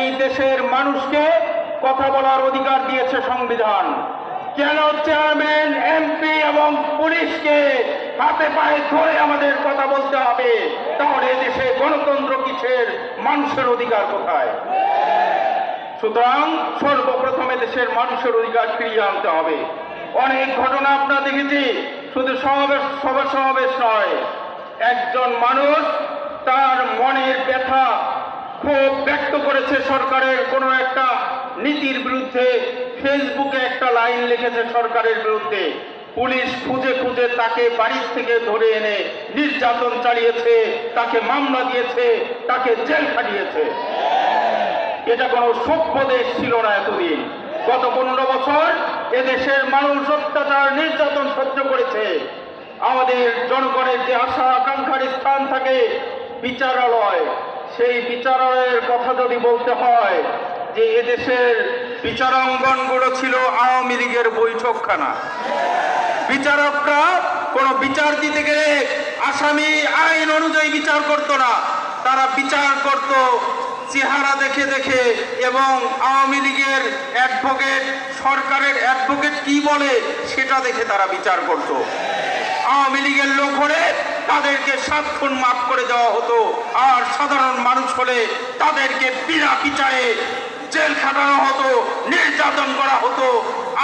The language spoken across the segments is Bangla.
এই দেশের মানুষকে কথা বলার অধিকার দিয়েছে সংবিধান। কেন চেয়ারম্যান, এমপি এবং পুলিশকে হাতে পায়ে ধরে আমাদের কথা বলতে হবে? তাহলে দেশে গণতন্ত্র কিসের, মানুষের অধিকার কোথায়? সুতরাং সর্বপ্রথমে দেশের মানুষের অধিকার ফিরিয়ে আনতে হবে। অনেক ঘটনা আপনারা দেখেছি, শুধু সভা সমাবেশ নয়, একজন মানুষ তার মনের ব্যথা ক্ষোভ ব্যক্ত করেছে সরকারের কোনো একটা নীতির বিরুদ্ধে, ফেসবুকে একটা লাইন লিখেছে সরকারের বিরুদ্ধে, পুলিশ খুঁজে খুঁজে তাকে বাড়ির থেকে ধরে এনে নির্যাতন চালিয়েছে, তাকে মামলা দিয়েছে, তাকে জেল খাটিয়েছে। এটা কোনো সভ্য দেশ ছিল না এতদিন। গত 15 বছর এদেশের মানুষ অত্যাচার নির্যাতন সহ্য করেছে। আমাদের জনগণের যে আশা আকাঙ্ক্ষার স্থান থাকে বিচারালয়, সেই বিচারালয়ের কথা যদি বলতে হয়, যে এদেশের বিচারাঙ্গনগুলো ছিল আওয়ামী লীগের বৈঠকখানা। বিচারকরা কোনো বিচার দিতে গেলে আসামি আইন অনুযায়ী বিচার করত না, তারা বিচার করত চেহারা দেখে দেখে, এবং আওয়ামী লীগের অ্যাডভোকেট, সরকারের অ্যাডভোকেট কি বলে সেটা দেখে তারা বিচার করত। আওয়ামী লীগের লোক হলে তাদেরকে 7 খুন মাফ করে দেওয়া হতো, আর সাধারণ মানুষ হলে তাদেরকে বিনা বিচারে জেল খাটানো হতো, নির্যাতন করা হতো।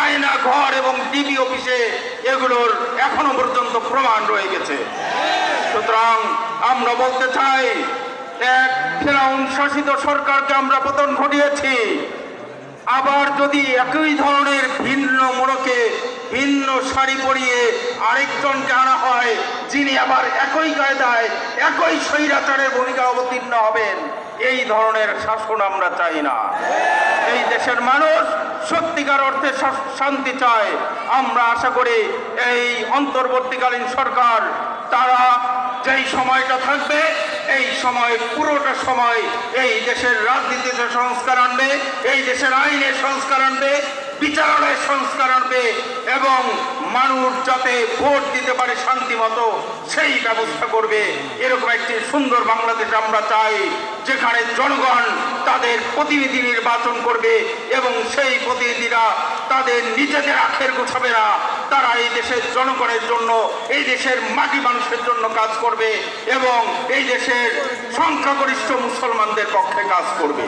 আয়না ঘর এবং ডিবি অফিসে এগুলোর এখনো পর্যন্ত প্রমাণ রয়ে গেছে। সুতরাং আমরা বলতে চাই, এক ফেরাউন শাসিত সরকারকে আমরা পতন ঘটিয়েছি। আবার যদি একই ধরনের ভিন্ন মোড়কে ভিন্ন শাড়ি পরিয়ে আরেকজনকে আনা হয়, যিনি আবার একই কায়দায় একই স্বৈরাচারের ভূমিকা অবতীর্ণ হবেন, এই ধরনের শাসন আমরা চাই না। এই দেশের মানুষ সত্যিকার অর্থে শান্তি চায়। আমরা আশা করি এই অন্তর্বর্তীকালীন সরকার, তারা যেই সময়টা থাকবে, এই সময় পুরোটা সময় এই দেশের রাজনীতিতে সংস্কার আনবে, এই দেশের আইনের সংস্কার আনবে, বিচারালয়ের সংস্কার আনবে, এবং মানুষ যাতে ভোট দিতে পারে শান্তি মতো সেই ব্যবস্থা করবে। এরকম একটি সুন্দর বাংলাদেশ আমরা চাই, যেখানে জনগণ তাদের প্রতিনিধি নির্বাচন করবে এবং সেই প্রতিনিধিরা তাদের নিজেদের আখের গোছাবে না, তারা এই দেশের জনগণের জন্য, এই দেশের মাটি মানুষের জন্য কাজ করবে এবং এই দেশের সংখ্যাগরিষ্ঠ মুসলমানদের পক্ষে কাজ করবে।